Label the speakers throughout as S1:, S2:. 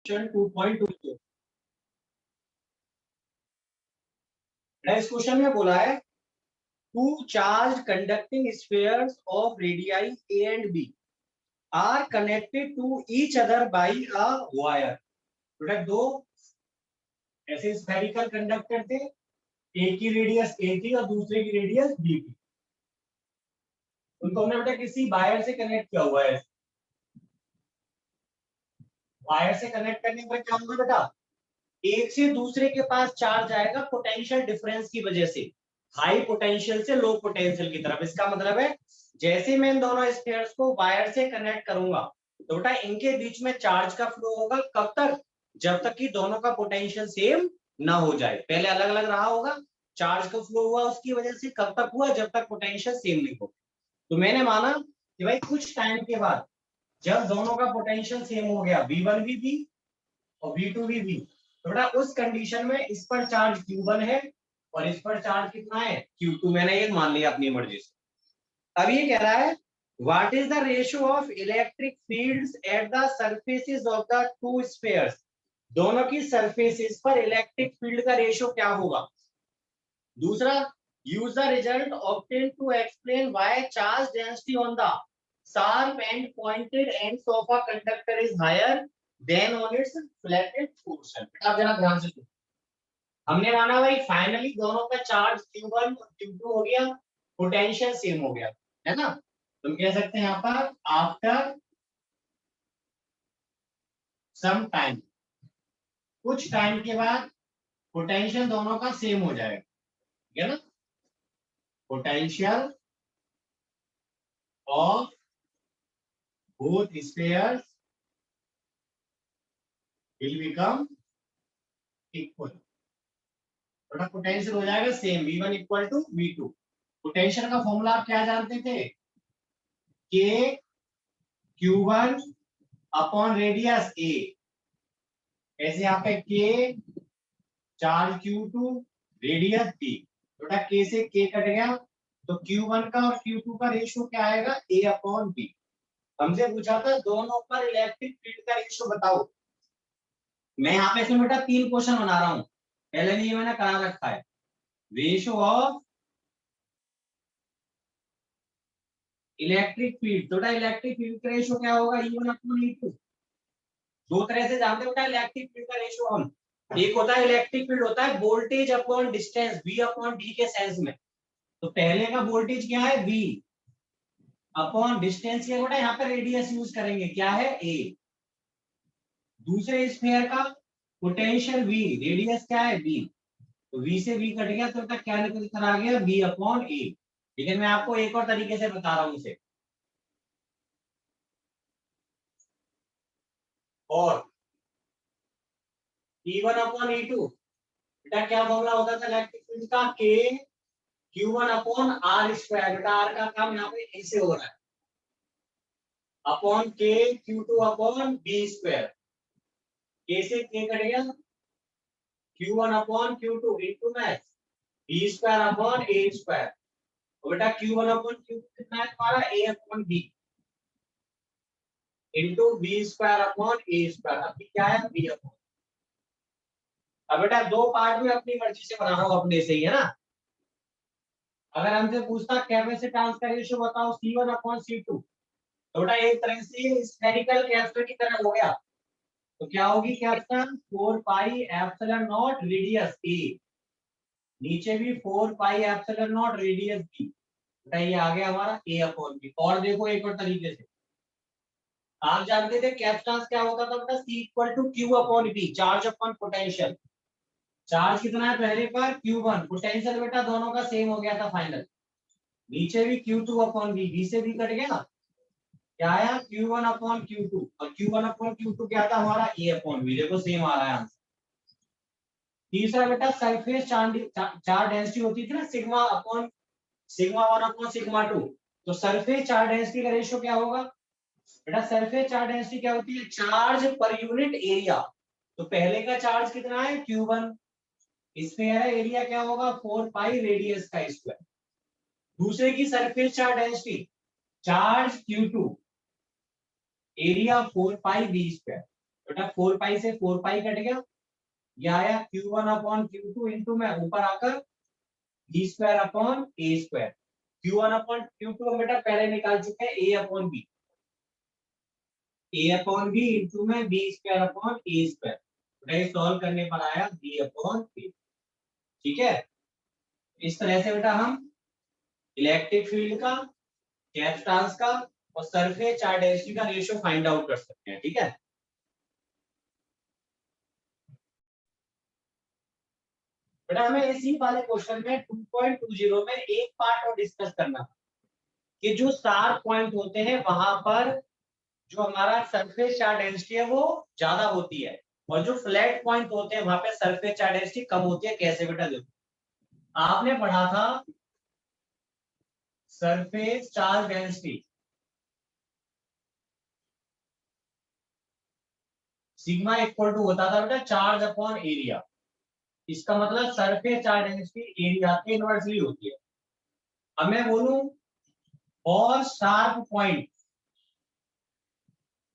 S1: 2.2 next question में बोला है two charge conducting spheres of radii A and B are connected to each other by a wire. बेटा दो ऐसे spherical conductor थे, एक की रेडियस ए थी और दूसरे की रेडियस बी थी। उनको हमने बेटा किसी वायर से कनेक्ट किया हुआ है। वायर से कनेक्ट करने पर क्या होगा बेटा, एक से दूसरे के पास चार्ज आएगा पोटेंशियल डिफरेंस की वजह से, हाई पोटेंशियल से लो पोटेंशियल की तरफ। इसका मतलब है जैसे मैं इन दोनों स्फीयर्स को वायर से कनेक्ट करूंगा तो बेटा इनके बीच में चार्ज का फ्लो होगा। कब तक? जब तक कि दोनों का पोटेंशियल सेम ना हो जाए। पहले अलग अलग रहा होगा, चार्ज का फ्लो हुआ उसकी वजह से। कब तक हुआ? जब तक पोटेंशियल सेम नहीं हो। तो मैंने माना कि भाई कुछ टाइम के बाद जब दोनों का पोटेंशियल सेम हो गया, V1 भी V और V2 भी V, तो बेटा उस कंडीशन में इस पर चार्ज Q1 है और इस पर चार्ज कितना है? Q2। मैंने ये मान लिया अपनी मर्जी से। अब ये कह रहा है what is the ratio of electric fields at the surfaces of the two spheres. दोनों की सरफेसेस पर इलेक्ट्रिक फील्ड का रेशियो क्या होगा। दूसरा, use the result obtained to explain why charge density on the sharp and pointed ends of a conductor is higher than on its flattened portion। आप जरा ध्यान से सुनो। हमने माना भाई फाइनली दोनों का चार्ज Q1 और Q2 हो गया, पोटेंशियल सेम हो गया, है ना। तुम कह सकते हैं यहाँ पर आफ्टर सम टाइम, कुछ टाइम के बाद पोटेंशियल दोनों का सेम हो जाएगा, ठीक है ना। Potential of both spheres will become equal। थोड़ा पोटेंशियल हो जाएगा same, V1 equal to V2। Potential का फॉर्मूला आप क्या जानते थे? K Q1 upon radius A। ऐसे यहाँ पे K charge Q2 radius B। थोड़ा K से K कट गया तो Q1 का और Q2 का रेशियो क्या आएगा? A upon B। हमसे पूछा था दोनों पर इलेक्ट्रिक फील्ड का रेशियो बताओ। मैं यहाँ पे इसमें बेटा 3 क्वेश्चन बना रहा हूँ, पहले नहीं मैंने करा रखा है। रेशियो ऑफ इलेक्ट्रिक फील्ड, तो इलेक्ट्रिक फील्ड का रेशियो क्या होगा? E1 upon E2। दो तरह से जानते होता है इलेक्ट्रिक फील्ड का रेशियो हम। एक होता है इलेक्ट्रिक फील्ड होता है voltage upon distance, V upon D के सेंस में। तो पहले का वोल्टेज क्या है? V अपॉन डिस्टेंस क्या होता है? यहाँ पे रेडियस यूज करेंगे, क्या है? A। दूसरे स्फीयर का पोटेंशियल V, रेडियस क्या है? B। तो V से V कट गया तो क्या निकल कर आ गया? B upon A। लेकिन मैं आपको एक और तरीके से बता रहा हूं इसे। और E1 अपॉन E2, बेटा क्या फॉर्मूला होता था इलेक्ट्रिक फील्ड का? K Q1 upon R square. बेटा R का काम यहाँ पे ऐसे हो रहा है, upon K Q2 upon B square. K से K कट गया, Q1 upon Q2 into math B square upon A square. तो बेटा Q1 अपॉन Q2 कितना है तुम्हारा? A upon B into B square upon A square. अभी क्या है? B upon. अब बेटा दो पार्ट में अपनी मर्जी से बना रहा हूं, अपने से ही, है ना। अगर हमसे पूछता कैपेसिटेंस का रेशियो बताओ C1 अपॉन C2, तो बेटा एक तरह से स्फेरिकल कैपेसिटर की तरह हो गया। तो क्या होगी capacitance? 4 pi epsilon not radius A, नीचे भी 4 pi epsilon not radius B। बेटा ये आ गया हमारा A अपॉन B। और देखो एक और तरीके से, आप जानते थे कैपेसिटेंस क्या होता था बेटा? C equal to Q upon B, charge upon potential. Charge कितना है पहले पर? Q1। पोटेंशियल बेटा दोनों का सेम हो गया था फाइनल। नीचे भी Q2 अपॉन B, B से भी कट गया, क्या आया? Q1 upon Q2। और Q1 अपॉन Q2 क्या था हमारा? A upon B। देखो सेम आ रहा है आंसर। तीसरा बेटा सरफेस चार्ज डेंसिटी होती थी ना, sigma upon sigma 1 upon sigma 2। तो सरफेस चार्ज डेंसिटी का रेशियो क्या होगा? बेटा सरफेस चार्ज डेंसिटी क्या होती है? Charge per unit area. तो पहले का चार्ज कितना है? Q1। इसमें एरिया क्या होगा? 4 पाई रेडियस का स्क्वायर। दूसरे की surface charge density, charge Q2, area 4 पाई B स्क्वायर। बेटा 4 पाई से 4 पाई कट गया, यह आया Q1 अपॉन Q2 इंटू में ऊपर आकर b square upon a square. Q1 upon Q2 हम बेटा पहले निकाल चुके हैं a upon b, a upon b into में b square upon a square. बेटा ये सॉल्व करने पर आया b अपॉन a। ठीक है, इस तरह से बेटा हम इलेक्ट्रिक फील्ड का, कैपेसिटेंस का और सरफेस चार्ज डेंसिटी का रेशियो फाइंड आउट कर सकते हैं। ठीक है, बेटा हमें इसी वाले क्वेश्चन में 2.20 में एक पार्ट और डिस्कस करना था कि जो शार्प पॉइंट होते हैं वहां पर जो हमारा सरफेस चार्ज डेंसिटी है वो ज्यादा होती है, और जो फ्लैट पॉइंट होते हैं वहां पे सरफेस चार्ज डेंसिटी कम होती है। कैसे बेटा, देखो आपने पढ़ा था surface charge density sigma equal to होता था बेटा चार्ज अपॉन एरिया। इसका मतलब सरफेस चार्ज डेंसिटी एरिया के इनवर्सली होती है। अब मैं बोलूं और शार्प पॉइंट,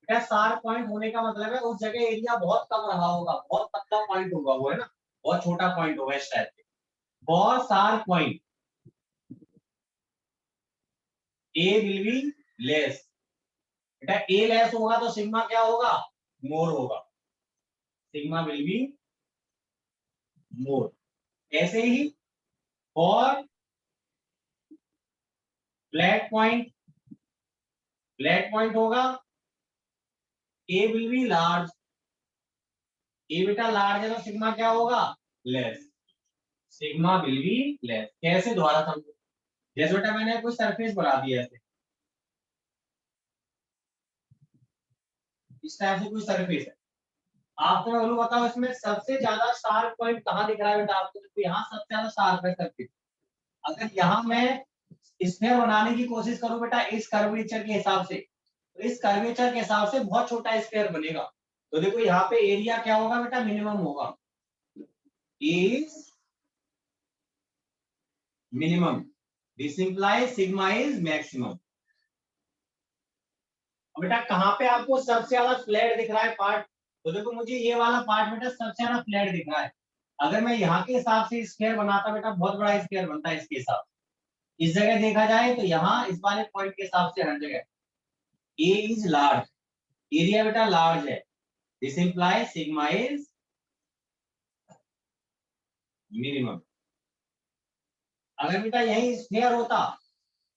S1: क्या शार्प पॉइंट होने का मतलब है उस जगह एरिया बहुत कम रहा होगा, बहुत पतला पॉइंट होगा वो, है ना, बहुत छोटा पॉइंट होगा इस टाइप के। बहुत sharp point A will be less. बेटा ए लेस होगा तो सिग्मा क्या होगा, मोर होगा, सिग्मा विल बी मोर। ऐसे ही और फ्लैट पॉइंट, फ्लैट पॉइंट होगा ए विल बी लार्ज, ए बेटा लार्ज है तो सिग्मा क्या होगा, less, sigma will be less. कैसे, दोबारा समझो, जैसे बेटा मैंने कुछ सरफेस बना दिया ऐसे, इस टाइप से कोई सरफेस है, आपको मैं बोलूं बताओ इसमें सबसे ज्यादा शार्प पॉइंट कहाँ दिख रहा है बेटा आपको, तो यहाँ सबसे ज्यादा शार्प है सरफेस। अगर यहाँ मैं स्फीयर बनाने की कोशिश करूं बेटा इस कर्वेचर के हिसाब से, तो इस कर्वेचर के हिसाब से बहुत छोटा स्फीयर बनेगा। तो देखो यहाँ पे एरिया क्या होगा बेटा, मिनिमम होगा, is minimum, this implies sigma is maximum. बेटा कहाँ पे आपको सबसे ज्यादा फ्लैट दिख रहा है पार्ट, तो देखो मुझे ये वाला पार्ट बेटा सबसे ज्यादा फ्लैट दिख रहा है। अगर मैं यहाँ के हिसाब से स्क्वायर बनाता बेटा बहुत बड़ा स्क्वायर बनता है इसके हिसाब से। इस जगह देखा जाए तो यहाँ इस वाले पॉइंट के हिसाब से हर जगह ए इज लार्ज, एरिया बेटा लार्ज है, this implies sigma is minimum. अगर बेटा यही स्क्वायर होता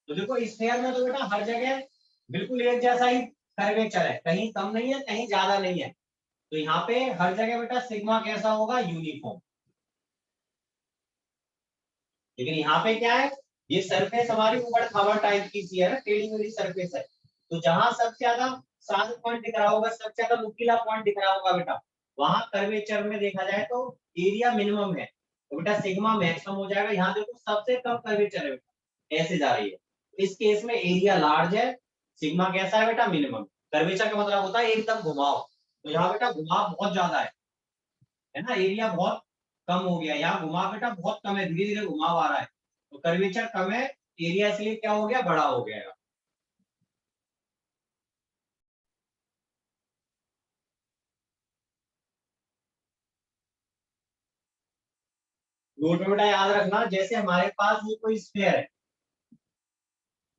S1: तो देखो स्क्वायर में तो बेटा हर जगह बिल्कुल एक जैसा ही कर्वेचर है, कहीं कम नहीं है कहीं ज्यादा नहीं है, तो यहाँ पे हर जगह बेटा सिग्मा कैसा होगा, यूनिफॉर्म। लेकिन यहाँ पे क्या है, ये सरफेस हमारी ऊबड़ खाबड़ टाइप की सी है ना, टेढ़ी मेढ़ी सरफेस है, तो जहां सबसे ज्यादा शार्प पॉइंट दिख रहा होगा, सबसे ज्यादा नुकीला पॉइंट दिख रहा होगा बेटा, वहां कर्वेचर में देखा जाए तो एरिया मिनिमम है, तो बेटा सिग्मा मैक्सिमम हो जाएगा। यहाँ देखो सबसे कम कर्वेचर है बेटा, ऐसे जा रही है, इस केस में एरिया लार्ज है, सिग्मा कैसा है बेटा, मिनिमम। कर्वेचर का मतलब होता है एकदम घुमाव, तो यहाँ बेटा घुमाव बहुत ज्यादा है ना, एरिया बहुत कम हो गया, यहाँ घुमाव बेटा बहुत कम है, धीरे धीरे घुमाव आ रहा है, तो कर्वेचर कम है, एरिया इसलिए क्या हो गया, बड़ा हो गया। नोट में बेटा याद रखना, जैसे हमारे पास ये कोई स्फीयर है,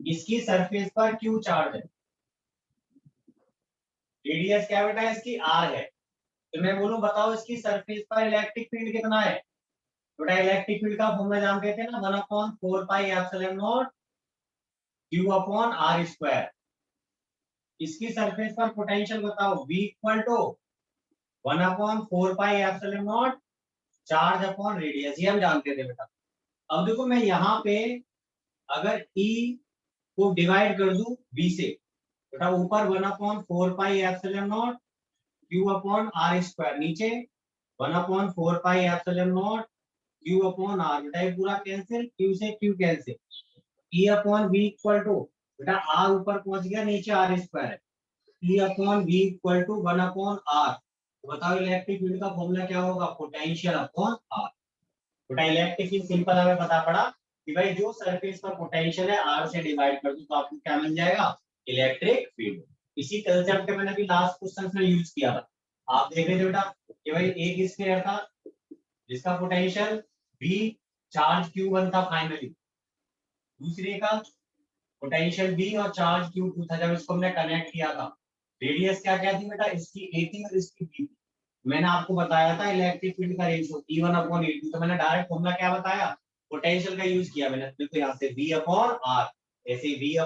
S1: इसकी सरफेस पर क्यू चार्ज है, रेडियस क्या बेटा इसकी आर है, तो मैं बोलूं बताओ इसकी सरफेस पर इलेक्ट्रिक फील्ड कितना है, बेटा इलेक्ट्रिक फील्ड का फॉर्मूला जानते थे ना, 1/4 pi epsilon naught Q upon R square. इसकी सरफेस पर पोटेंशियल बताओ, V equal to 1/4 pi epsilon naught charge upon radius, ये हम जानते थे बेटा। अब देखो मैं यहाँ पे अगर E को डिवाइड कर दूं B से, बेटा ऊपर 1/4 pi epsilon naught Q upon R square, नीचे 1/4 pi epsilon naught Q upon R, बेटा ये पूरा कैंसिल, क्यू से Q cancel, E upon V equal to, बेटा आर ऊपर पहुंच गया, नीचे आर स्क्वायर है, E upon V equal to 1/r। तो बताओ इलेक्ट्रिक फील्ड का फॉर्मूला क्या होगा, पोटेंशियल अपॉन आर। बेटा इलेक्ट्रिक फील्ड सिंपल हमें पता पड़ा कि भाई जो सरफेस पर पोटेंशियल है आर से डिवाइड कर दूं तो आपको क्या मिल जाएगा, इलेक्ट्रिक फील्ड। इसी कंसेप्ट को मैंने अभी लास्ट क्वेश्चन में यूज किया था, आप देख रहे थे बेटा कि भाई एक स्फीयर था जिसका पोटेंशियल V चार्ज Q1 था फाइनली, दूसरे का पोटेंशियल V और चार्ज Q2 था जब इसको हमने कनेक्ट किया था। रेडियस क्या क्या थी बेटा, इसकी A थी और इसकी B थी। मैंने आपको बताया था इलेक्ट्रिक फील्ड का रेशियो E1/A2, तो मैंने डायरेक्ट फॉर्मूला क्या बताया, पोटेंशियल का यूज किया मैंने। देखो यहाँ से V/R, ऐसे V/A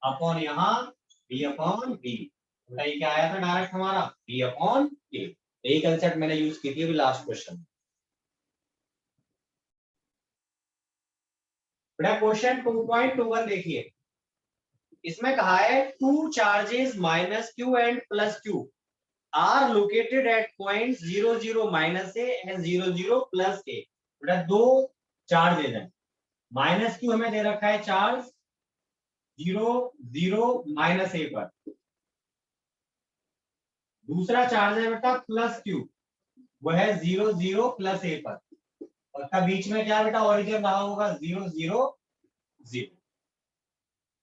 S1: अपॉन यहाँ V/B, बेटा ये क्या आया था डायरेक्ट हमारा V/A। यही कंसेप्ट मैंने यूज की थी अभी लास्ट क्वेश्चन। बेटा क्वेश्चन 2.21 देखिए, इसमें कहा है two charges -Q and +Q are located at point 0 0 -A and 0 0 +A। बेटा दो चार्ज है, -Q हमें दे रखा है चार्ज 0 0 -A पर, दूसरा चार्ज है बेटा +Q, वह है 0 0 +A पर, और का बीच में क्या बेटा ओरिजिन रहा होगा 0 0 0।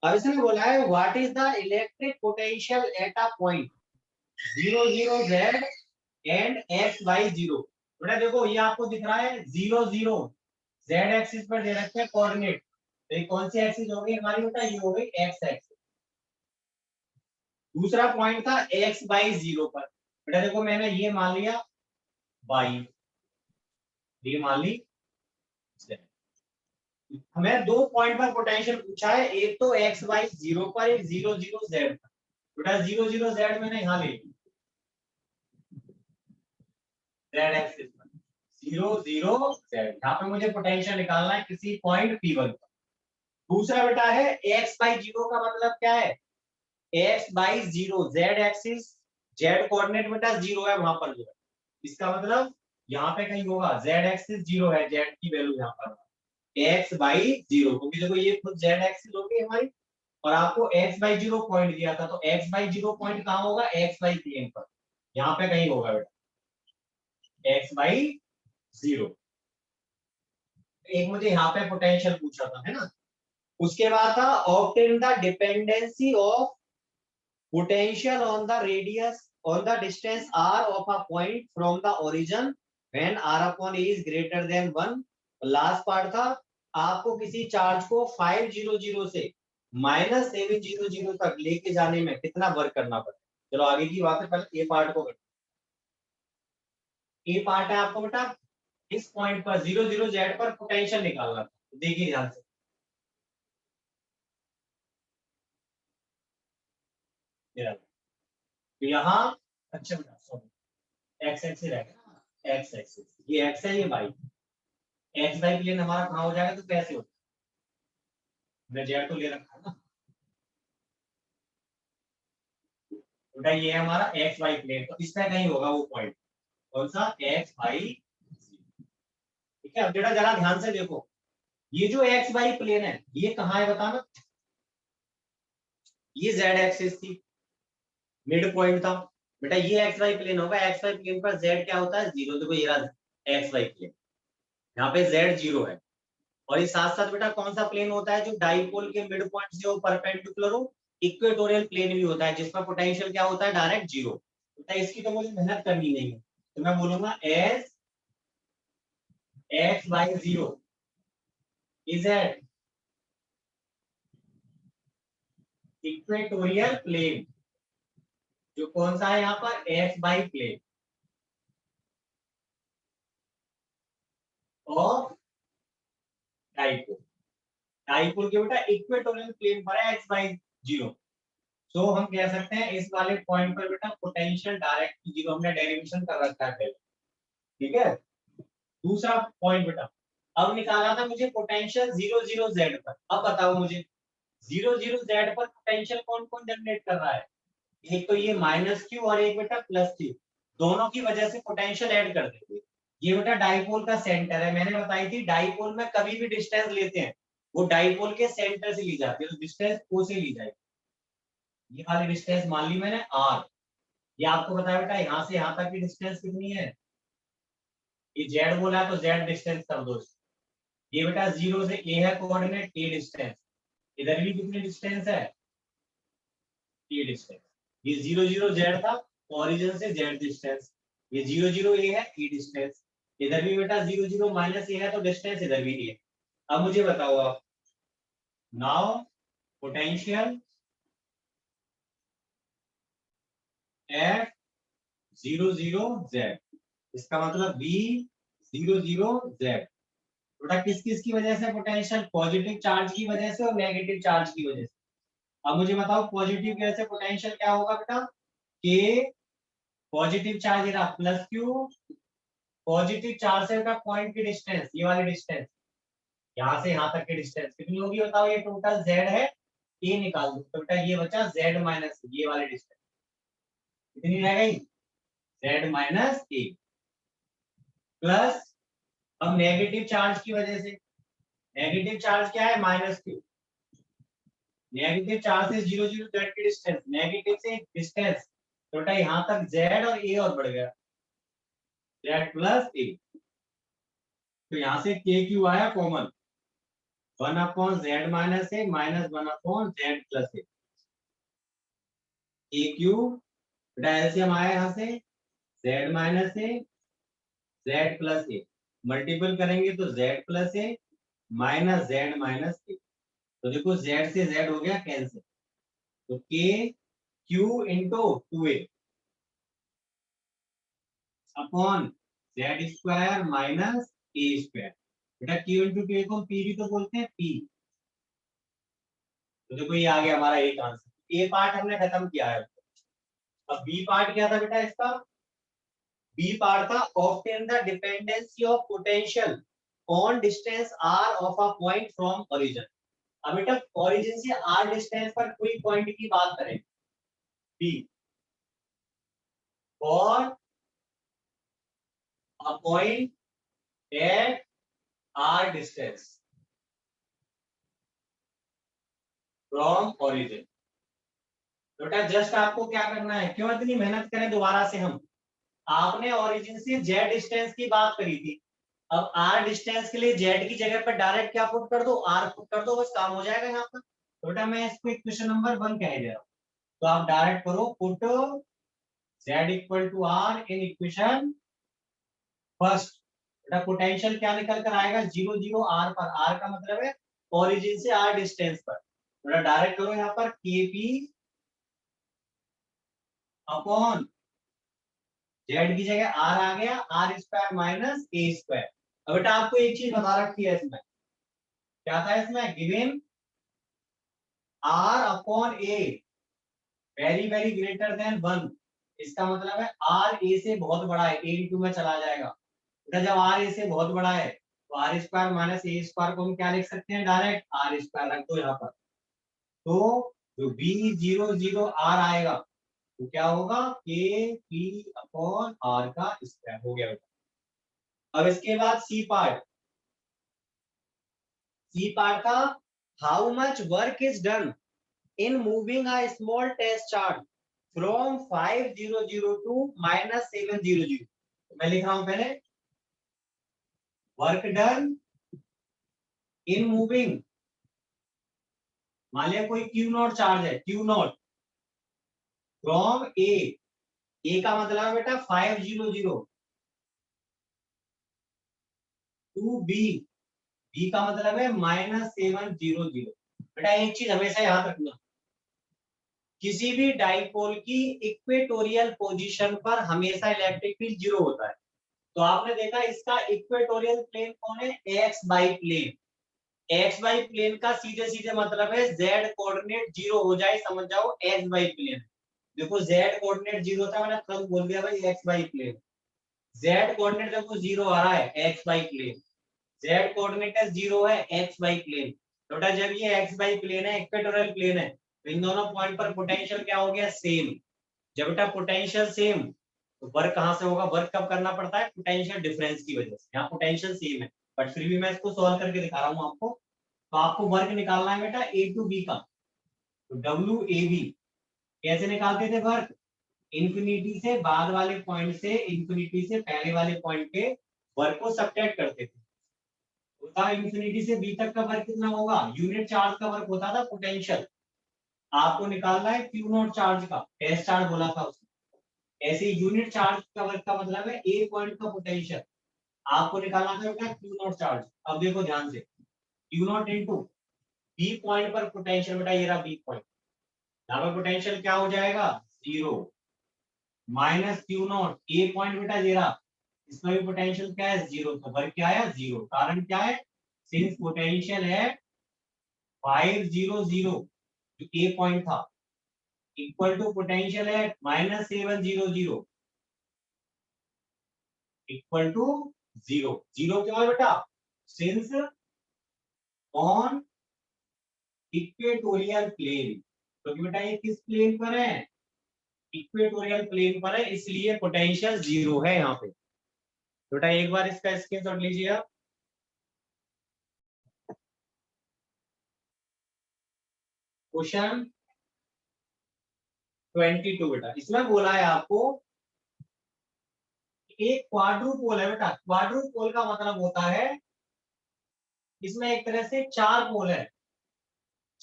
S1: अब इसने बोला है what is the electric potential at a point 0 0 Z and x/0। बेटा देखो ये आपको दिख रहा है 0 0 Z एक्सिस पर दे रखे हैं कोऑर्डिनेट, तो ये कौन सी एक्सिस हो गई हमारी बेटा, ये हो गई x एक्सिस। दूसरा पॉइंट था x/0 पर, बेटा देखो मैंने ये मान लिया y, ये मान ली Z। हमें दो पॉइंट पर पोटेंशियल पूछा है, एक तो x/0 पर, एक 0 0 Z पर। बेटा 0 0 Z मैंने यहाँ ले ली Z एक्सिस पर, 0 0 Z, यहाँ पे मुझे पोटेंशियल निकालना है किसी पॉइंट P1 पर। दूसरा बेटा है x/0 का मतलब क्या है, x/0 Z axis, Z coordinate बेटा 0 है वहां पर जो है, इसका मतलब यहाँ पे कहीं होगा Z एक्सिस 0 है, Z की वैल्यू यहाँ पर x/0, क्योंकि देखो ये खुद Z एक्सिस होगी हमारी, और आपको x/0 पॉइंट दिया था, तो x/0 पॉइंट कहाँ होगा, xy प्लेन पर, यहाँ पे कहीं होगा बेटा x/0। एक मुझे यहाँ पे पोटेंशियल पूछा था है ना। उसके बाद था obtain the dependency of potential on the radius on the distance r of a point from the origin when r/a is greater than 1। Last part था आपको किसी चार्ज को 500 से -700 तक लेके जाने में कितना वर्क करना पड़ता है। चलो आगे की बात है, पहले ए पार्ट को, ए पार्ट है आपको बेटा इस पॉइंट पर 0 0 Z पर पोटेंशियल निकालना था, देखिए ध्यान से। तो यहाँ अच्छा बेटा सॉरी एक्स एक्सिस रहेगा, एक्स एक्सिस ये एक्स है ये वाई, एक्स वाई प्लेन हमारा कहाँ हो जाएगा, तो कैसे होता है, मैं जेड तो ले रखा है ना बेटा, ये है हमारा एक्स वाई प्लेन, तो इसमें कहीं होगा वो पॉइंट, कौन सा एक्स वाई। ठीक है, अब बेटा जरा ध्यान से देखो, ये जो एक्स वाई प्लेन है ये कहाँ है बताना, ये जेड एक्सिस थी, मिड पॉइंट था बेटा, ये एक्स वाई प्लेन होगा, एक्स वाई प्लेन पर जेड क्या होता है 0, देखो ये रहा एक्स वाई प्लेन, यहाँ पे जेड 0 है, और ये साथ साथ बेटा कौन सा प्लेन होता है जो डाइपोल के मिड पॉइंट से परपेंडिकुलर हो, इक्वेटोरियल प्लेन भी होता है, जिसमें पोटेंशियल क्या होता है डायरेक्ट 0। बेटा इसकी तो मुझे मेहनत करनी नहीं है, तो मैं बोलूंगा as x/0 is at equatorial plane, जो कौन सा है यहाँ पर x plane of dipole, dipole के बेटा इक्वेटोरियल प्लेन पर है x/0। तो हम कह सकते हैं इस वाले पॉइंट पर बेटा पोटेंशियल डायरेक्ट 0, हमने डेरिवेशन कर रखा है पहले। ठीक है, दूसरा पॉइंट बेटा अब निकाला था मुझे पोटेंशियल 0 0 Z पर। अब बताओ मुझे 0 0 Z पर पोटेंशियल कौन कौन जनरेट कर रहा है, एक तो ये -Q और एक बेटा +Q, दोनों की वजह से पोटेंशियल ऐड कर देंगे। ये बेटा डाइपोल का सेंटर है, मैंने बताई थी डाइपोल में कभी भी डिस्टेंस लेते हैं वो डाइपोल के सेंटर से ली जाती है, तो डिस्टेंस O से ली जाएगी। ये वाली डिस्टेंस मान ली मैंने R, ये आपको बताया बेटा यहाँ से यहाँ तक की डिस्टेंस कितनी है, ये Z बोला है तो Z डिस्टेंस कर दो। ये बेटा 0 से A है कोऑर्डिनेट, A डिस्टेंस, इधर भी कितनी डिस्टेंस है, A डिस्टेंस। ये 0 0 जेड था, ओरिजिन से जेड डिस्टेंस, ये 0 0 ए है, ई डिस्टेंस, इधर भी बेटा 0 0 माइनस ए है तो डिस्टेंस इधर भी ए। अब मुझे बताओ आप, नाउ पोटेंशियल एट 0 0 जेड, इसका मतलब v 0 0 जेड, बेटा किस किस की वजह से पोटेंशियल, पॉजिटिव चार्ज की वजह से और नेगेटिव चार्ज की वजह से। अब मुझे बताओ पॉजिटिव की वजह से पोटेंशियल क्या होगा बेटा, के पॉजिटिव चार्ज है प्लस क्यू, पॉजिटिव चार्ज से बेटा पॉइंट की डिस्टेंस, ये वाली डिस्टेंस यहाँ से यहाँ तक की डिस्टेंस कितनी होगी बताओ, ये टोटल जेड है, ए निकाल दो तो बेटा ये बचा जेड माइनस ये वाली डिस्टेंस, कितनी रह गई, जेड माइनस ए, प्लस अब नेगेटिव चार्ज की वजह से, नेगेटिव चार्ज क्या है माइनस क्यू, नेगेटिव चार्ज से 0 0 जेड की डिस्टेंस, नेगेटिव से डिस्टेंस तो बेटा यहाँ तक जेड और ए और बढ़ गया, जेड प्लस ए, तो यहाँ से के क्यू आया common, 1 upon Z minus A minus 1 upon Z plus ए, के क्यू बेटा एलसीएम आया यहाँ से जेड माइनस ए जेड प्लस ए, मल्टीपल करेंगे तो जेड प्लस ए माइनस जेड माइनस ए, तो देखो जेड से जेड हो गया कैंसिल, तो के Q into 2a upon Z square minus A square, बेटा क्यू इंटू टू को पी भी तो बोलते हैं पी, तो देखो ये आ गया हमारा एक आंसर, ए पार्ट हमने खत्म किया है। अब बी पार्ट क्या था बेटा इसका, बी पार्ट था obtain the dependency of potential on distance R of a point from origin. अब बेटा ओरिजिन से आर डिस्टेंस पर कोई पॉइंट की बात करें, बी और a point at r distance from origin, तो बेटा जस्ट आपको क्या करना है, क्यों इतनी मेहनत करें दोबारा से हम, आपने ओरिजिन से जेड डिस्टेंस की बात करी थी, अब आर डिस्टेंस के लिए जेड की जगह पर डायरेक्ट क्या पुट कर दो, आर पुट कर दो, बस काम हो जाएगा यहाँ पर। तो बेटा मैं इसको इक्वेशन नंबर 1 कह दे रहा हूँ, तो आप डायरेक्ट करो put Z equal to R in equation first, बेटा पोटेंशियल क्या निकल कर आएगा 0 0 आर पर, आर का मतलब है ओरिजिन से आर डिस्टेंस पर, बेटा डायरेक्ट करो यहाँ पर केपी अपॉन जेड की जगह आर आ गया, R square minus A square. अब बेटा आपको एक चीज बता रखी है इसमें, क्या था इसमें, given R upon A very very greater than 1, इसका मतलब है आर ए से बहुत बड़ा है, ए इंटू में चला जाएगा, बेटा जब आर ए से बहुत बड़ा है तो R square minus A square को हम क्या लिख सकते हैं, डायरेक्ट आर स्क्वायर रख दो यहाँ पर, तो जो बी 0 0 आर आएगा तो क्या होगा, के पी अपॉन आर का स्क्वायर हो गया बेटा। अब इसके बाद सी पार्ट, सी पार्ट का how much work is done in moving a small test charge from 5002 -700, मैं लिख रहा हूं पहले, वर्क डन इन मूविंग, मान लिया कोई क्यू नॉट चार्ज है, क्यू नॉट फ्रॉम ए का मतलब है बेटा 500 टू बी का मतलब है -700। बेटा एक चीज हमेशा याद रखना, किसी भी डाइपोल की इक्वेटोरियल पोजीशन पर हमेशा इलेक्ट्रिक फील्ड 0 होता है, तो आपने देखा इसका इक्वेटोरियल प्लेन कौन है, X by plane, X by plane का सीधे सीधे मतलब है जेड कोऑर्डिनेट 0 हो जाए, समझ जाओ एक्स बाई प्लेन, देखो जेड कोऑर्डिनेट 0 था, मैंने तुरंत बोल दिया भाई X by plane, Z coordinate देखो 0 आ रहा है X by plane, Z coordinate है 0 है एक्स बाई प्लेन, तो बेटा जब ये एक्स बाई प्लेन है इक्वेटोरियल प्लेन है तो इन दोनों पॉइंट पर पोटेंशियल क्या हो गया, सेम, जब बेटा पोटेंशियल सेम तो वर्क कहां से होगा, वर्क कब करना पड़ता है, पोटेंशियल डिफरेंस की वजह से, यहाँ पोटेंशियल सेम है बट फिर भी मैं इसको सॉल्व करके दिखा रहा हूँ आपको, तो आपको वर्क निकालना है बेटा ए टू बी का, तो डब्ल्यू ए बी कैसे निकालते थे वर्क, इंफिनिटी से बाद वाले पॉइंट से इंफिनिटी से पहले वाले पॉइंट के वर्क को सब्ट्रैक्ट करते थे, होता इंफिनिटी से बी तक का वर्क कितना होगा, यूनिट चार्ज का वर्क होता था पोटेंशियल, आपको निकालना है क्यू नॉट चार्ज का, टेस्ट चार्ज बोला था उसने। ऐसे यूनिट चार्ज का वर्क का मतलब है ए पॉइंट का पोटेंशियल, आपको निकालना था बेटा क्यू नॉट चार्ज। अब देखो ध्यान से, Q naught into B point पर पोटेंशियल, बेटा ये रहा बी पॉइंट, यहाँ पर पोटेंशियल क्या हो जाएगा, zero, minus Q not a point बेटा ये रहा, इसमें भी पोटेंशियल क्या है, जीरो, तो वर्क क्या आया, जीरो। कारण क्या है, सिंस पोटेंशियल है 500 जो ए पॉइंट था, इक्वल टू पोटेंशियल है -700 इक्वल टू जीरो। जीरो क्यों है बेटा, सिंस ऑन इक्वेटोरियल प्लेन, क्योंकि बेटा ये किस प्लेन पर है, इक्वेटोरियल प्लेन पर है, इसलिए पोटेंशियल जीरो है यहाँ पे। बेटा एक बार इसका स्क्रीनशॉट लीजिए आप। क्वेश्चन 22 बेटा, इसमें बोला है आपको एक क्वाड्रुपोल है बेटा, क्वाड्रुपोल का मतलब होता है इसमें एक तरह से चार पोल है,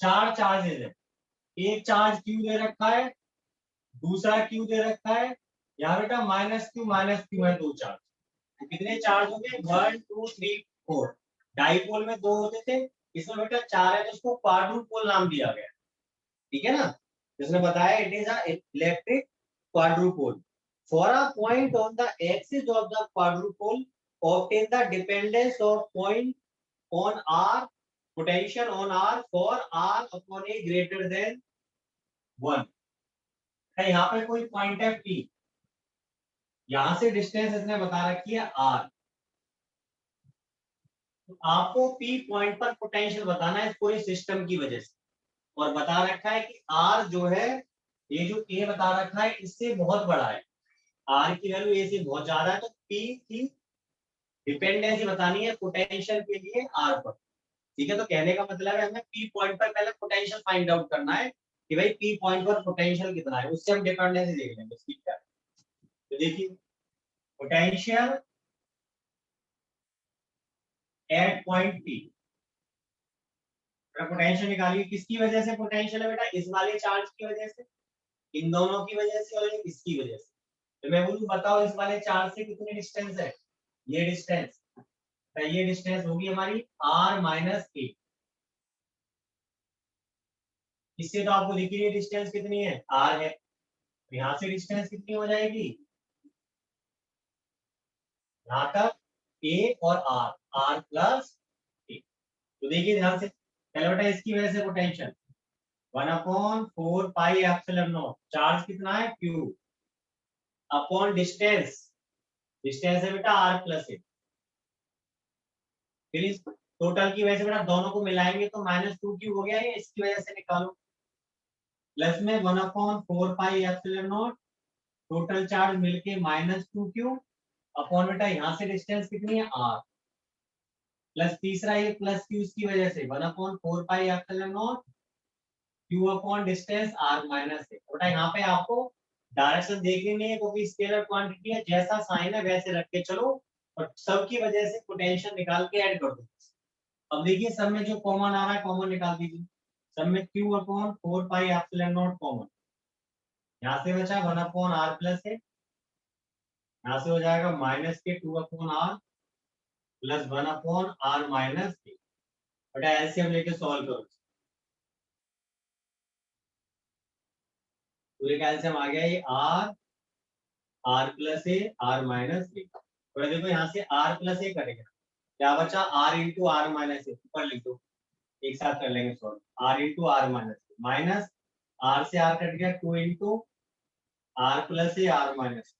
S1: चार चार्जेस है, एक चार्ज क्यू दे रखा है, दूसरा क्यू दे रखा है, यहाँ बेटा माइनस क्यू है, दो चार्ज। तो कितने चार्ज होंगे, 1 2 3 4। डाइपोल में दो होते थे, इसमें बेटा चार है, तो उसको क्वाड्रुपोल नाम दिया गया, ठीक है ना। जिसने बताया it is a electric quadrupole. For a point on the axis of the quadrupole obtain the dependence of point on r, potential on r for r upon a greater than 1। यहाँ पे कोई पॉइंट है p, यहां से distance इसने बता रखी है r, तो आपको p पॉइंट पर पोटेंशियल बताना है इस पूरे सिस्टम की वजह से। और बता रखा है कि r जो है, ये जो a बता रखा है इससे बहुत बड़ा है, r की वैल्यू a से बहुत ज्यादा है, तो p की डिपेंडेंसी बतानी है पोटेंशियल के लिए r पर, ठीक है। तो कहने का मतलब है हमें पी पॉइंट पर पहले पोटेंशियल फाइंड आउट करना है कि भाई पी पॉइंट पर पोटेंशियल कितना है, उससे हम डिपेंडेंसी देख लेंगे उसकी क्या है। तो देखिए potential at point P, potential निकालिए, किसकी वजह से पोटेंशियल है बेटा, इस वाले चार्ज की वजह से, इन दोनों की वजह से और इसकी वजह से। तो मैं बोलूं बताओ इस वाले चार्ज से कितनी डिस्टेंस है, ये डिस्टेंस, तो ये डिस्टेंस होगी हमारी r माइनस ए। इससे तो आपको देखिए ये डिस्टेंस कितनी है, r है, तो यहाँ से डिस्टेंस कितनी हो जाएगी, यहाँ तक ए और आर, आर प्लस ए। तो देखिए ध्यान से, पहले बेटा इसकी वजह से potential 1/4 pi epsilon naught, charge कितना है क्यू, अपॉन डिस्टेंस, डिस्टेंस है बेटा आर प्लस ए। फिर इस टोटल की वजह से बेटा दोनों को मिलाएंगे तो -2 क्यू हो गया, ये इसकी वजह से निकालो, प्लस में 1/4 pi epsilon not, total charge मिलके -2 क्यू, अपॉन बेटा यहाँ से डिस्टेंस कितनी है आर, प्लस तीसरा ये प्लस क्यू की वजह से 1/4 pi epsilon naught Q upon distance R minus A. बेटा यहाँ पे आपको डायरेक्शन देखनी नहीं है क्योंकि स्केलर क्वांटिटी है, जैसा साइन है वैसे रख के चलो और सब की वजह से पोटेंशियल निकाल के ऐड कर दो। अब देखिए सब में जो कॉमन आ रहा है कॉमन निकाल दीजिए, सब में Q upon 4 pi epsilon not common, यहाँ से बचा 1/r प्लस ए, यहाँ से हो जाएगा -2/r plus 1/r minus A. बेटा एलसीएम लेके सॉल्व करो, पूरे कैल्शियम आ गया ये R plus A R minus A. और देखो यहाँ से आर प्लस ए कटेगा, क्या बचा R into R minus A, ऊपर लिख दो, एक साथ कर लेंगे solve, R into R minus A, minus R से आर कट गया, 2 into R plus A R minus,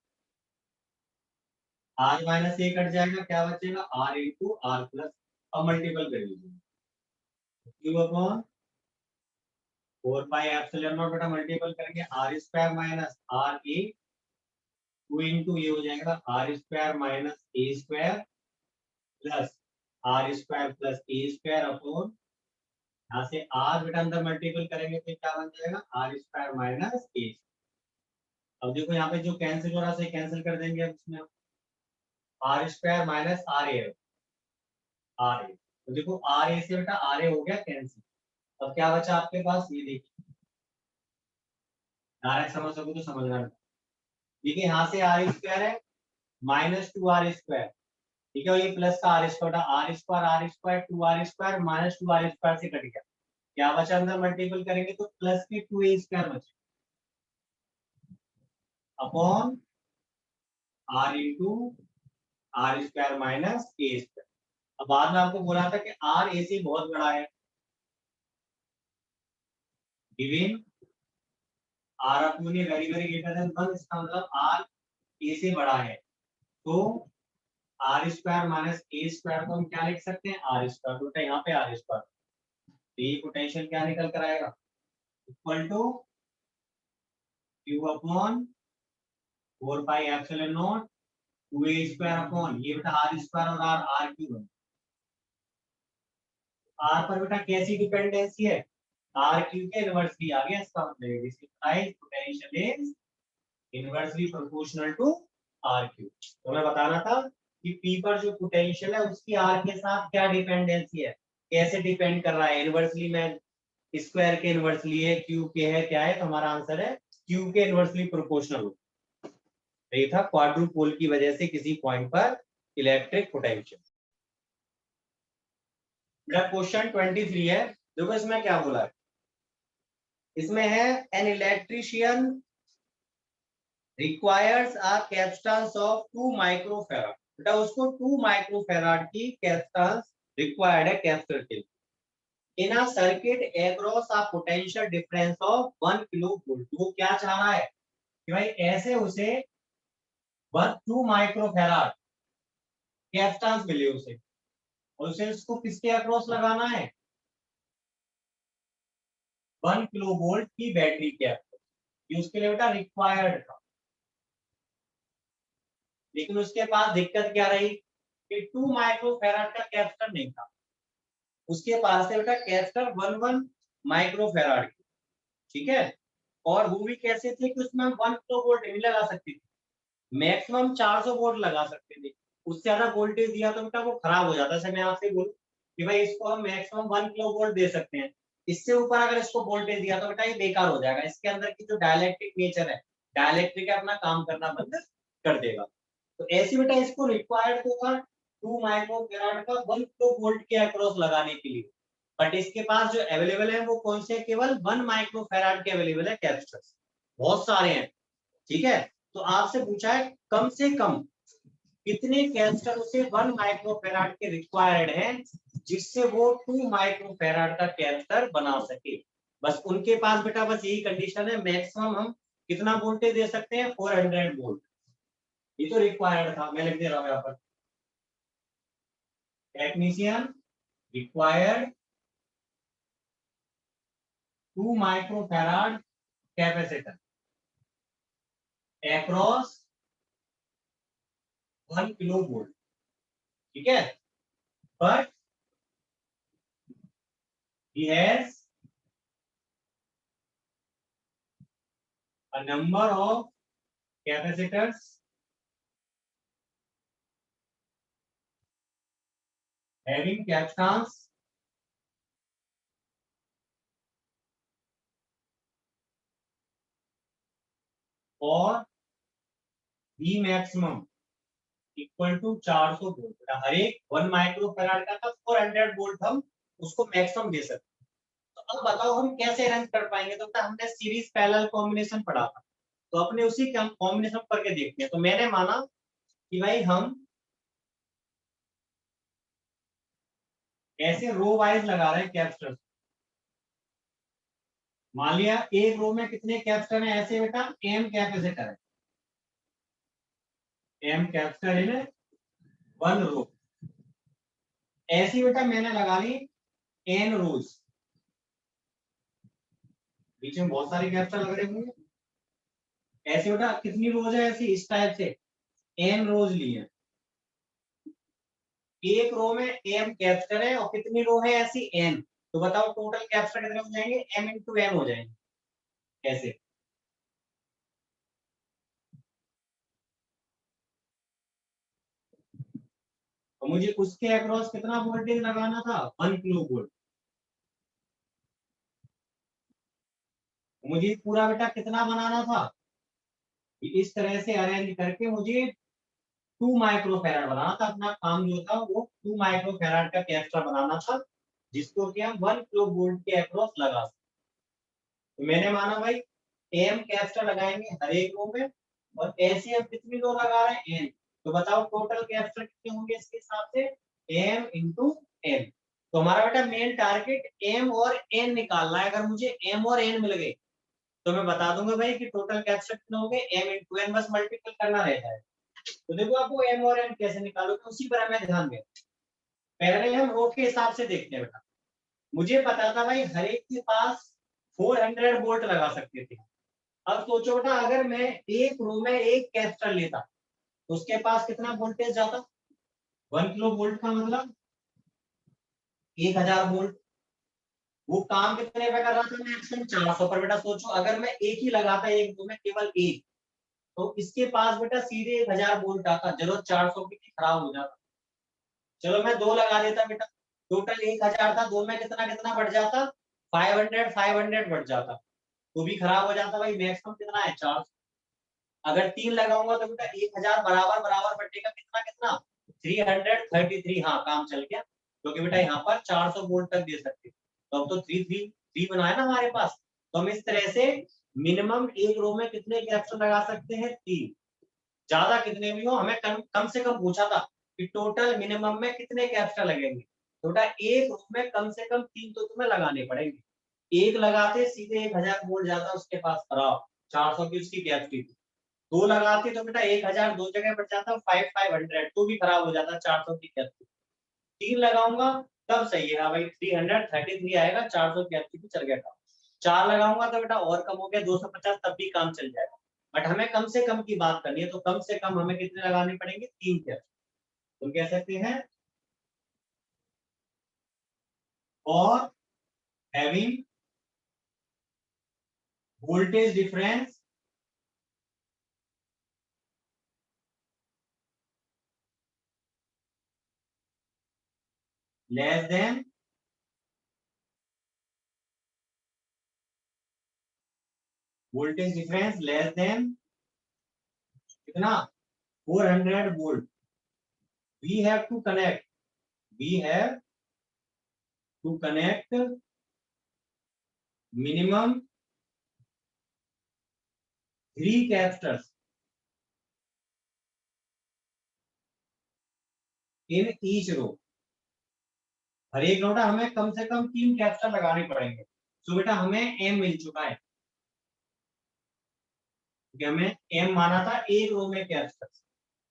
S1: R minus A cut जाएगा, क्या बचेगा आर इंटू आर प्लस। अब मल्टीपल कर लीजिए, Q upon 4 pi epsilon naught, बेटा मल्टीपल करेंगे R square minus R A, 2 into ये हो जाएगा are square minus A square plus R square plus A square upon, यहाँ से आर बेटा अंदर मल्टीपल करेंगे तो क्या बन जाएगा आर स्क्वायर माइनस ए। अब देखो यहाँ पे जो कैंसिल हो रहा है कैंसिल कर देंगे, अब इसमें R square minus R A, R A, तो देखो आर ए से बेटा आर ए हो गया कैंसिल। अब क्या बचा आपके पास, ये देखिए डायरेक्ट समझ सको तो समझना। देखिए यहाँ से आर स्क्वायर है माइनस 2r², ठीक है, और ये प्लस का are square 2r² minus 2r² से कट गया, क्या बचा अंदर मल्टीपल करेंगे तो प्लस के 2a² बचे upon are into r² minus a²। अब बाद में आपको बोला था कि आर ए से बहुत बड़ा है, given R upon A very very greater than 1, इसका मतलब आर ए से बड़ा है, तो r² माइनस a² को हम क्या लिख सकते हैं r², तो यहाँ पे r², तो ये पोटेंशियल क्या निकल कर आएगा equal to q upon 4 pi epsilon naught 2a² upon ये बेटा r² और r³ आर पर बेटा कैसी डिपेंडेंसी है, आर क्यू के इनवर्सली आ गया, इसका मतलब this implies potential is inversely proportional to R Q. तो मैं बताना था कि पी पर जो पोटेंशियल है उसकी आर के साथ क्या डिपेंडेंसी है, कैसे डिपेंड कर रहा है, इनवर्सली में स्क्वायर के इनवर्सली है, क्यू के है, क्या है, तो हमारा आंसर है क्यू के इनवर्सली प्रोपोर्शनल हो। ये था क्वाड्रुपोल की वजह से किसी पॉइंट पर इलेक्ट्रिक पोटेंशियल। मेरा क्वेश्चन 23 है, देखो इसमें क्या बोला है, इसमें है an electrician requires a capacitance of 2 microfarad, बेटा उसको 2 माइक्रोफैराड की कैपेसिटेंस रिक्वायर्ड है कैपेसिटर के लिए in a circuit across a potential difference of 1 kilo volt. वो क्या चाह रहा है कि भाई ऐसे उसे 2 माइक्रोफैराड कैपेसिटेंस मिले उसे, और उसे उसको किसके अक्रॉस लगाना है 1 किलो वोल्ट की बैटरी के अक्रॉस, ये उसके लिए बेटा रिक्वायर्ड था। लेकिन उसके पास दिक्कत क्या रही कि 2 माइक्रोफैराड का कैपेसिटर नहीं था, उसके पास से बेटा कैपेसिटर 1 माइक्रोफैराड की, ठीक है, और वो भी कैसे थे कि उसमें हम 1 किलो वोल्ट नहीं लगा सकते थे, मैक्सिमम 400 वोल्ट लगा सकते थे, उससे ज्यादा वोल्टेज दिया तो बेटा वो खराब हो जाता है। जैसे मैं आपसे बोलूं कि भाई इसको हम मैक्सिमम 1 किलो वोल्ट दे सकते हैं, इससे ऊपर अगर इसको वोल्टेज दिया तो बेटा ये बेकार हो जाएगा, इसके अंदर की जो डाइलेक्ट्रिक नेचर है, डाइलेक्ट्रिक अपना काम करना बंद कर देगा। तो ऐसे बेटा इसको रिक्वायर्ड होगा 2 माइक्रोफैराड का 1 किलो वोल्ट के अक्रॉस लगाने के लिए, बट इसके पास जो अवेलेबल है वो कौन से, केवल 1 माइक्रोफैराड के अवेलेबल है कैपेसिटर्स, बहुत सारे हैं, ठीक है। तो आपसे पूछा है कम से कम कितने कैपेसिटर उसे 1 माइक्रोफैराड के रिक्वायर्ड है जिससे वो 2 माइक्रोफैराड का कैपेसिटर बना सके। बस उनके पास बेटा बस यही कंडीशन है, मैक्सिमम हम कितना वोल्टेज दे सकते हैं 400 वोल्ट, ये तो रिक्वायर्ड था, मैं लिख दे रहा हूं यहाँ पर technician required 2 microfarad capacitor across 1 kilo volt, ठीक है, but he has a number of capacitors having capacitance और V maximum equal to 400 volt, हर एक 1 माइक्रोफैराड का था 400 वोल्ट हम उसको मैक्सिमम दे सकते हैं। तो अब बताओ हम कैसे अरेंज कर पाएंगे, तो हमने सीरीज पैरेलल कॉम्बिनेशन पढ़ा था, तो अपने उसी कॉम्बिनेशन करके देखते हैं। तो मैंने माना कि भाई हम ऐसे रो वाइज लगा रहे हैं कैपेसिटर, मान लिया एक रो में कितने कैपेसिटर हैं, ऐसे बेटा एम कैपेसिटर है, एम कैपेसिटर इन 1 रो, ऐसी बेटा मैंने लगा ली एन रोज, बीच में बहुत सारे कैपेसिटर लग रहे होंगे, ऐसे बेटा कितनी रोज है ऐसी इस टाइप से एन रोज ली है, एक रो में एम कैपेसिटर है और कितनी रो है ऐसी एन, तो बताओ टोटल कैपेसिटर कितने हो जाएंगे एम इंटू एन हो जाएंगे ऐसे। तो मुझे उसके अक्रॉस कितना वोल्टेज लगाना था 1 किलो वोल्ट, मुझे पूरा बेटा कितना बनाना था, इस तरह से अरेंज करके मुझे 2 माइक्रोफैराड बनाना था। अपना काम जो था वो 2 माइक्रोफैराड का कैपेसिटर बनाना था, जिसको कि हम 1 किलो वोल्ट के अक्रॉस लगा सकते। तो मैंने माना भाई एम कैपेसिटर लगाएंगे हर एक रो में, और ऐसे हम कितनी रो लगा रहे हैं, एन। तो बताओ टोटल कैपेसिटर कितने होंगे इसके हिसाब से, एम इंटू एन। तो हमारा बेटा मेन टारगेट एम और एन निकालना है। अगर मुझे एम और एन मिल गए तो मैं बता दूंगा भाई कि टोटल कैपेसिटर कितने होंगे, एम इंटू एन, बस मल्टीपल करना रहता है। तो देखो आपको एम और एन कैसे निकालोगे, उसी पर हमें ध्यान दें। पहले हम रो के हिसाब से देखते हैं बेटा। मुझे पता था भाई हर एक के पास 400 वोल्ट लगा सकते थे। अब सोचो बेटा अगर मैं एक रो में एक कैपेसिटर लेता तो उसके पास कितना वोल्टेज जाता, 1 किलो वोल्ट का मतलब 1000 वोल्ट। वो काम कितने पे कर रहा था, मैक्सिमम 400 पर। बेटा सोचो अगर मैं एक ही लगाता एक रो में, केवल एक, तो इसके पास बेटा सीधे 1000 वोल्ट आता, जरूरत 400 की खराब हो जाता। चलो मैं दो लगा देता बेटा, टोटल 1000 था, दो में कितना कितना बढ़ जाता, 500 बढ़ जाता, तो भी खराब हो जाता भाई। मैक्सिमम कितना है, 400। अगर तीन लगाऊंगा तो बेटा 1000 बराबर बराबर बढ़ेगा कितना कितना, 333। हाँ काम चल गया, क्योंकि बेटा यहाँ पर 400 वोल्ट तक दे सकते, तो अब तो 333 बना है ना हमारे पास। तो हम इस तरह से मिनिमम एक रो में कितने कैपेसिटर लगा सकते हैं, 3। ज्यादा कितने भी हो, हमें कम से कम पूछा था कि टोटल मिनिमम में कितने कैपेसिटर लगेंगे। तो बेटा एक रो में कम से कम 3 तो तुम्हें लगाने पड़ेंगे। एक लगाते सीधे 1000 वोल्ट जाता उसके पास खराब, 400 की उसकी कैपेसिटी थी। दो लगाते तो बेटा 1000 दो जगह बढ़ जाता, 500 तो भी खराब हो जाता, 400 की कैपेसिटी। तीन लगाऊंगा तब सही है, हाँ भाई 333 आएगा, 400 की कैपेसिटी चल गया काम। चार लगाऊंगा तो बेटा और कम हो गया 250, तब भी काम चल जाएगा। बट हमें कम से कम की बात करनी है, तो कम से कम हमें कितने लगाने पड़ेंगे, 3 कैपेसिटी। तो कह सकते हैं और having voltage difference less than voltage difference less than कितना, 400 volt. We have to connect, we have to connect minimum 3 capacitors in each row. हर एक रो हमें कम से कम 3 कैपेसिटर लगाने पड़ेंगे। तो बेटा हमें एम मिल चुका है, कि हमें एम माना था एक रो में कैपेसिटर।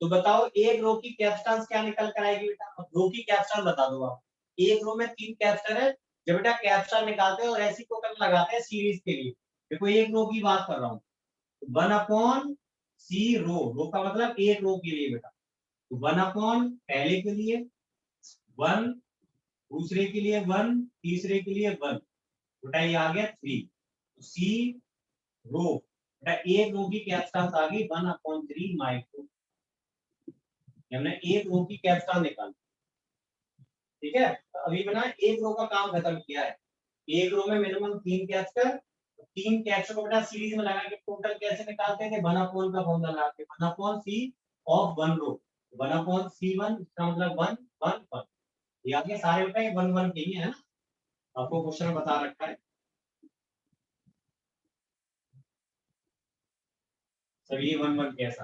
S1: तो बताओ एक रो की कैपेसिटेंस क्या निकल कर आएगी बेटा, रो की कैपेसिटेंस बता दो आप। एक रो में 3 कैपेसिटर है, जब बेटा कैपेसिटर निकालते हैं और ऐसी टोटल लगाते हैं सीरीज के लिए। देखो एक रो की बात कर रहा हूँ, 1/c रो, रो का मतलब एक रो के लिए बेटा। तो 1 पहले के लिए 1, दूसरे के लिए 1, तीसरे के लिए 1, बेटा ये आ गया 3। सी रो, बेटा एक रो की कैपेसिटेंस आ गई 1/3 माइक्रो। हमने एक रो की कैपेसिटेंस निकाली, ठीक है। तो अभी मैंने एक रो का काम खत्म किया है। एक रो में मिनिमम 3 कैपेसिटर, 3 कैपेसिटर को बेटा सीरीज में लगा के टोटल कैसे निकालते थे, 1/, का फॉर्मूला लगा के 1/c ऑफ 1 रो, 1/c1, इसका मतलब 1 1 1। ये आपके सारे बेटा ये 1 1 के ही है ना, आपको क्वेश्चन में बता रखा है सभी 1 1 कैसा।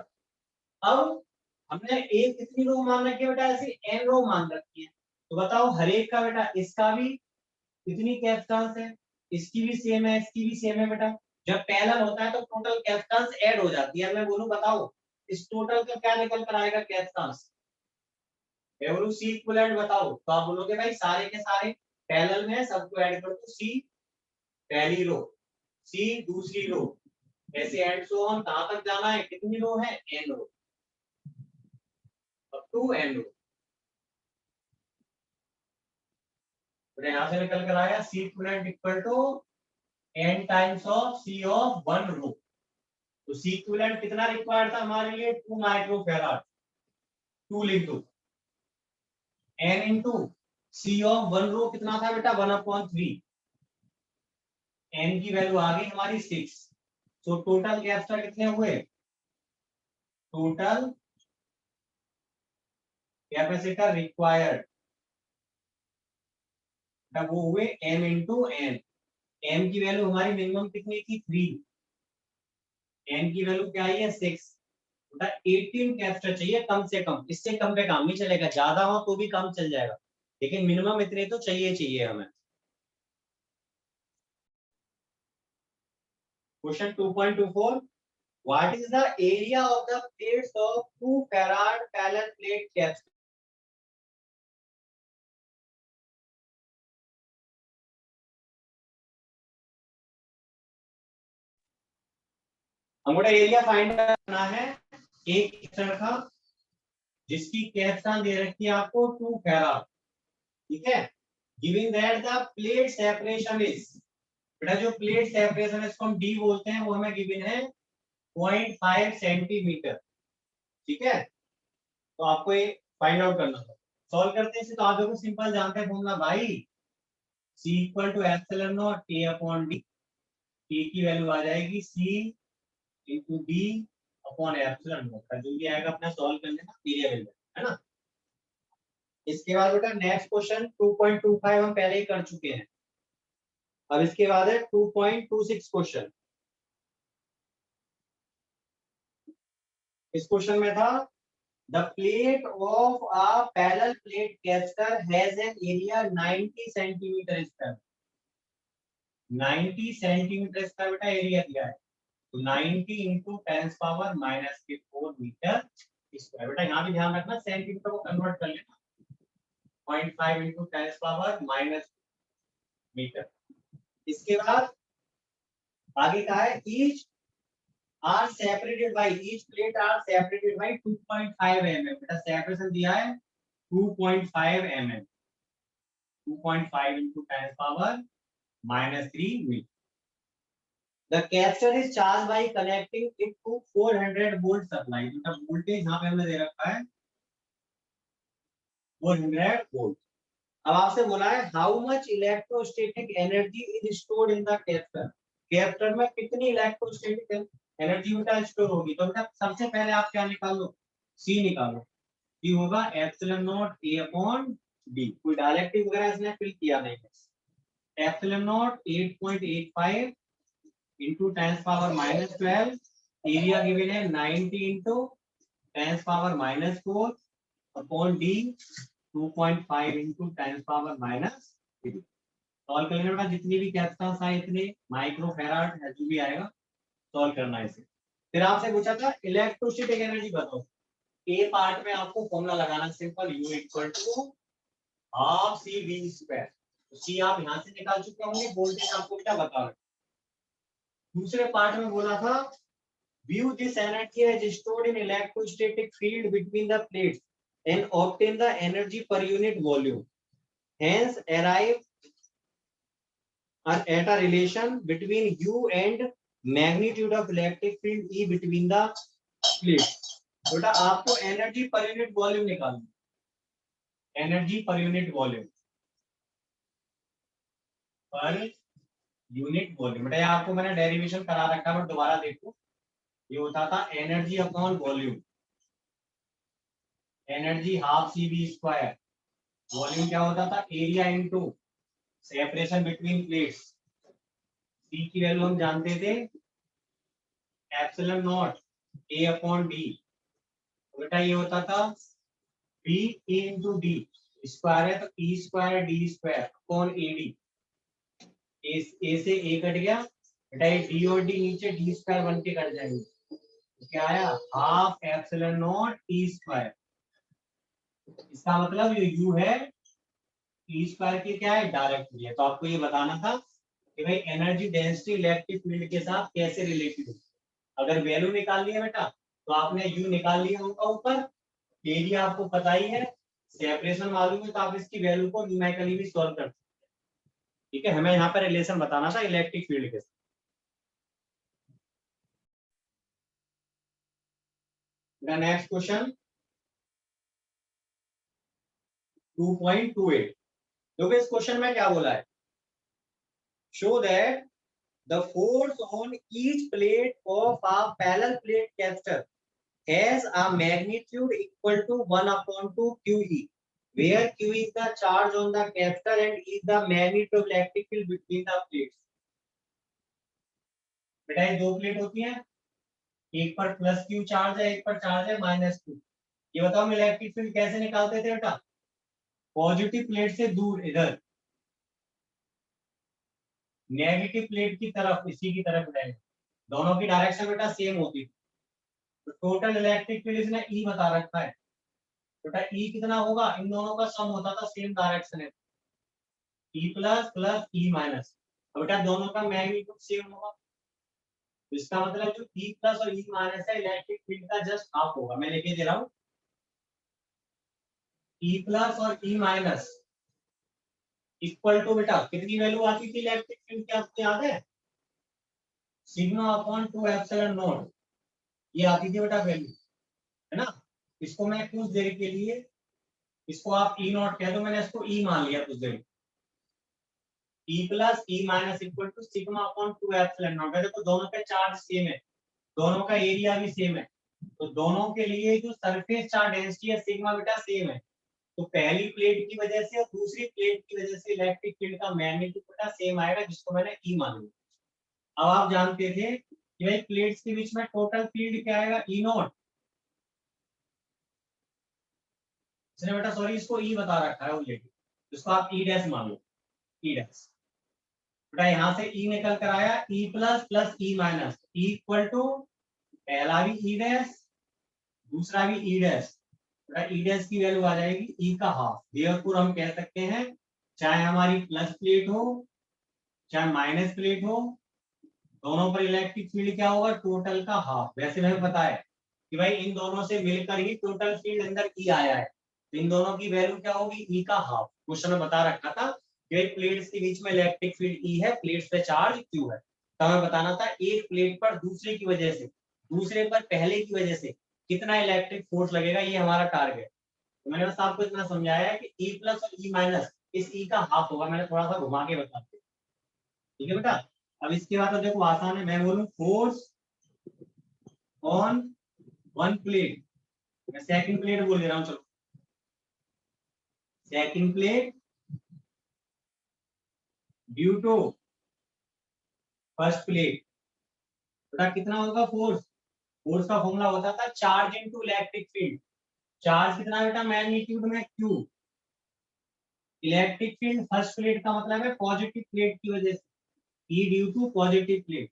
S1: अब हमने एक कितनी रो मान रखी है बेटा, ऐसी n रो मान रखी है। तो बताओ हर एक का बेटा इसका भी कितनी कैपेसिटेंस है, इसकी भी सेम है, इसकी भी सेम है बेटा। जब पैरेलल होता है तो टोटल कैपेसिटेंस ऐड हो जाती है। मैं बोलूं बताओ इस टोटल का क्या निकल कर आएगा कैपेसिटेंस, एवरू सी इक्विवेलेंट बताओ। तो आप बोलोगे भाई सारे के सारे पैरेलल में है, सबको ऐड कर दो। सी पहली रो, सी दूसरी रो, ऐसे एंड सो ऑन, कहां तक जाना है, कितनी रो है, N row, up to N row. तो यहां से निकल कर आया C equivalent equal to N times of C of 1 row. तो सी इक्विवेलेंट कितना रिक्वायर्ड था हमारे लिए, 2 माइक्रोफैराड। 2 लिख दो, एन इंटू सी ऑफ 1 रो कितना था बेटा, 1/3, एन की वैल्यू आ गई हमारी 6। तो टोटल कैपेसिटर कितने हुए? टोटल कैपेसिटर रिक्वायर्ड वो हुए m इंटू एन। m की वैल्यू हमारी मिनिमम कितनी थी? 3। n की वैल्यू क्या आई है? 6। 18 कैपेसिटर चाहिए कम से कम, इससे कम पे काम नहीं चलेगा, ज्यादा हो तो भी काम चल जाएगा, लेकिन मिनिमम इतने तो चाहिए हमें। Question 2.24, what is the area of the plates of 2 farad parallel plate capacitor? हमको एरिया फाइंड करना है एक कैपेसिटर का जिसकी कैपेसिटेंस दे रखी है आपको 2 फैराड, ठीक है। Giving that the plate separation is, बेटा जो प्लेट सेपरेशन है इसको हम डी बोलते हैं, वो हमें गिवन है 0.5 सेंटीमीटर, ठीक है। तो आपको ये फाइंड आउट करना है। सॉल्व करते हैं इसे, तो आप देखो सिंपल जानते हैं फॉर्मूला भाई, C equal to epsilon naught A upon D. K की वैल्यू आ जाएगी C into D upon epsilon naught, जो भी आएगा अपना सॉल्व कर लेना, एरिया मिल जाएगा, है ना। इसके बाद बेटा नेक्स्ट क्वेश्चन 2.25 हम पहले ही कर चुके हैं। अब इसके बाद है 2.26 क्वेश्चन। इस क्वेश्चन में था the plate of a parallel plate capacitor has an area 90 centimeter square। 90 centimetre square बेटा एरिया दिया है, तो 90 इंटू 10 पावर माइनस के 4 मीटर स्क्वायर। बेटा यहाँ भी ध्यान रखना, सेंटीमीटर को कन्वर्ट कर लेना, 0.5 इंटू 10 पावर माइनस मीटर। इसके बाद आगे का है each are separated by, each plate are separated by 2.5 mm। बेटा सेपरेशन दिया है 2.5 mm, 2.5 into 10 power minus 3 meter। The capacitor is charged by connecting it to 400 volt supply। मतलब वोल्टेज यहाँ पे हमने दे रखा है 400 वोल्ट। अब आपसे बोला है how much electrostatic energy is stored in the capacitor. Capacitor में कितनी इलेक्ट्रोस्टैटिक एनर्जी बेटा स्टोर होगी? तो बेटा सबसे पहले आप क्या निकालो? सी निकालो। सी होगा epsilon naught A upon D. कोई डायरेक्टिव वगैरह इसने फिल किया नहीं है। Epsilon not 8.85 into 10 power minus 12, area given है 90 into 10 power minus 4 upon D 2.5 into 10 power minus 3। Solve करने के बाद जितनी भी कैपेसिटेंस आए इतने माइक्रो फैराड है जो भी आएगा सॉल्व करना है इसे। फिर आपसे पूछा था इलेक्ट्रोस्टैटिक एनर्जी बताओ। ए पार्ट में आपको फॉर्मूला लगाना simple, U equal to half C V square. C आप यहां से निकाल चुके होंगे, वोल्टेज आपको क्या बता रहे। दूसरे पार्ट में बोला था view this energy as stored in electrostatic field between the plates and obtain the energy per unit volume, hence arrive at a relation between U and magnitude of electric field E between the plates। बेटा आपको energy per unit volume निकालना, energy per unit volume, per unit volume. बेटा आपको मैंने derivation करा रखा है, दोबारा देखो। ये होता था energy upon volume, energy half C V square, volume क्या होता था? Area into separation between plates. C की वैल्यू हम जानते थे epsilon naught A upon D. बेटा ये होता था B A into D, square है तो E square D square upon A D. A से ए कट गया बेटा, ये डी और डी नीचे डी स्क्वायर बन के कट जाएंगे, तो क्या आया? Half epsilon not E square. इसका मतलब ये यू है ई स्क्वायर की क्या है? डायरेक्ट है। तो आपको ये बताना था कि भाई एनर्जी डेंसिटी इलेक्ट्रिक फील्ड के साथ कैसे रिलेटेड है। अगर वैल्यू निकाल लिया बेटा तो आपने यू निकाल लिया होगा ऊपर, एरिया आपको पता ही है, सेपरेशन मालूम है, तो आप इसकी वैल्यू को न्यूमेरिकली भी सॉल्व कर सकते हैं। ठीक है, हमें यहाँ पर रिलेशन बताना था इलेक्ट्रिक फील्ड के साथ। Next question 2.28। देखो इस क्वेश्चन में क्या बोला है, show that the force on each plate of a parallel plate capacitor has a magnitude equal to 1 upon 2 QE, where Q is the charge on the capacitor and is the magnitude of electric field between the plates. बेटा ये दो plate होती हैं, एक पर plus Q charge है, एक पर चार्ज है माइनस क्यू। ये बताओ हम इलेक्ट्रिक फील्ड कैसे निकालते थे बेटा? पॉजिटिव प्लेट से दूर इधर, नेगेटिव प्लेट की तरफ, इसी की तरफ जाएगा। दोनों की डायरेक्शन बेटा सेम होती थी। तो टोटल इलेक्ट्रिक फील्ड इसने ई बता रखा है। बेटा ई कितना होगा? इन दोनों का सम होता था, सेम डायरेक्शन है, ई प्लस प्लस ई माइनस। बेटा दोनों का मैग्नीट्यूड सेम होगा, तो इसका मतलब जो ई प्लस और ई माइनस है इलेक्ट्रिक फील्ड का जस्ट हाफ होगा। मैं लिखे दे रहा हूँ, ई प्लस और ई माइनस इक्वल टू, बेटा कितनी वैल्यू आती थी इलेक्ट्रिक फील्ड की आपको याद है? सिग्मा अपॉन 2 एप्सिलॉन नॉट, ये आती थी बेटा वैल्यू, है ना। इसको मैं कुछ देर के लिए, इसको आप ई नॉट कह दो, मैंने इसको ई मान लिया कुछ देर। E plus E minus equal to sigma upon 2 epsilon naught. देखो दोनों का चार्ज सेम है, दोनों का एरिया भी सेम है, तो दोनों के लिए जो सरफेस चार्ज डेंसिटी है सिग्मा बेटा सेम है। तो पहली प्लेट की वजह से और दूसरी प्लेट की वजह से इलेक्ट्रिक फील्ड का मैग्नीट्यूड बेटा सेम आएगा, जिसको मैंने ई मान लिया। अब आप जानते थे कि भाई प्लेट्स के बीच में टोटल फील्ड क्या आएगा? ई नॉट। इसने बेटा सॉरी इसको ई बता रखा है ऑलरेडी, इसको आप ई डैश मान लो, ई डैश। बेटा यहाँ से ई निकल कर आया, E plus plus E minus equal to पहला भी ई डैश, दूसरा भी ई डैश। बेटा ई डैश की वैल्यू आ जाएगी ई का हाफ। देयरफॉर हम कह सकते हैं चाहे हमारी प्लस प्लेट हो चाहे माइनस प्लेट हो, दोनों पर इलेक्ट्रिक फील्ड क्या होगा? टोटल का हाफ। वैसे हमें पता है कि भाई इन दोनों से मिलकर ही टोटल फील्ड अंदर ई आया है, तो इन दोनों की वैल्यू क्या होगी? ई का हाफ। क्वेश्चन में बता रखा था कि प्लेट्स के बीच में इलेक्ट्रिक फील्ड ई है, प्लेट्स पे चार्ज क्यू है। तो हमें बताना था एक प्लेट पर दूसरे की वजह से, दूसरे पर पहले की वजह से कितना इलेक्ट्रिक फोर्स लगेगा, ये हमारा टारगेट। तो मैंने बस आपको इतना समझाया है कि ई प्लस और ई माइनस इस ई का हाफ होगा। मैंने थोड़ा सा घुमा के बता दिया, ठीक है बेटा। अब इसके बाद तो देखो आसान है, मैं बोलूं फोर्स ऑन वन प्लेट, मैं सेकंड प्लेट बोल दे रहा हूं, चलो second plate due to first plate. बेटा कितना होगा फोर्स? फोर्स का फॉर्मूला होता था charge into electric field. Charge कितना बेटा? मैग्नीट्यूड में Q. Electric field first plate का मतलब है पॉजिटिव प्लेट की वजह से, E due to positive plate.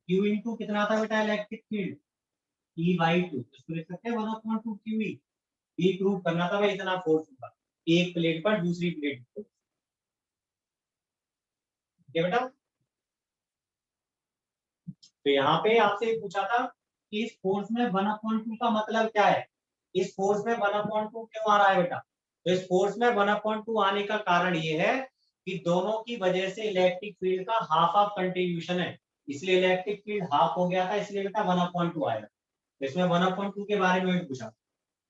S1: Q into कितना था बेटा electric field? E by two. इसको लिख सकते हैं 1/2 क्यू ई। ये प्रूव करना था भाई इतना फोर्स होगा एक प्लेट पर दूसरी प्लेट पर, ठीक है बेटा। तो यहाँ पे आपसे पूछा था कि इस फोर्स में 1/2 का मतलब क्या है? इस फोर्स में 1/2 क्यों आ रहा है बेटा? तो इस फोर्स में 1/2 आने का कारण ये है कि दोनों की वजह से इलेक्ट्रिक फील्ड का हाफ हाफ कंट्रीब्यूशन है, इसलिए इलेक्ट्रिक फील्ड हाफ हो गया था, इसलिए बेटा 1/2 आएगा। तो इसमें 1/2 के बारे में भी पूछा,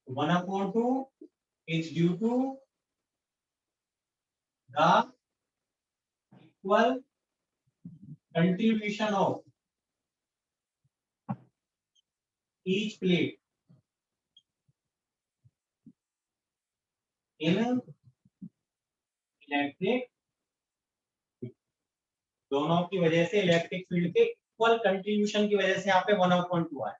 S1: 1/2 is due to the equal contribution of each plate in electric, दोनों की वजह से इलेक्ट्रिक फील्ड के इक्वल कंट्रीब्यूशन की वजह से यहाँ पे 1/2 आया।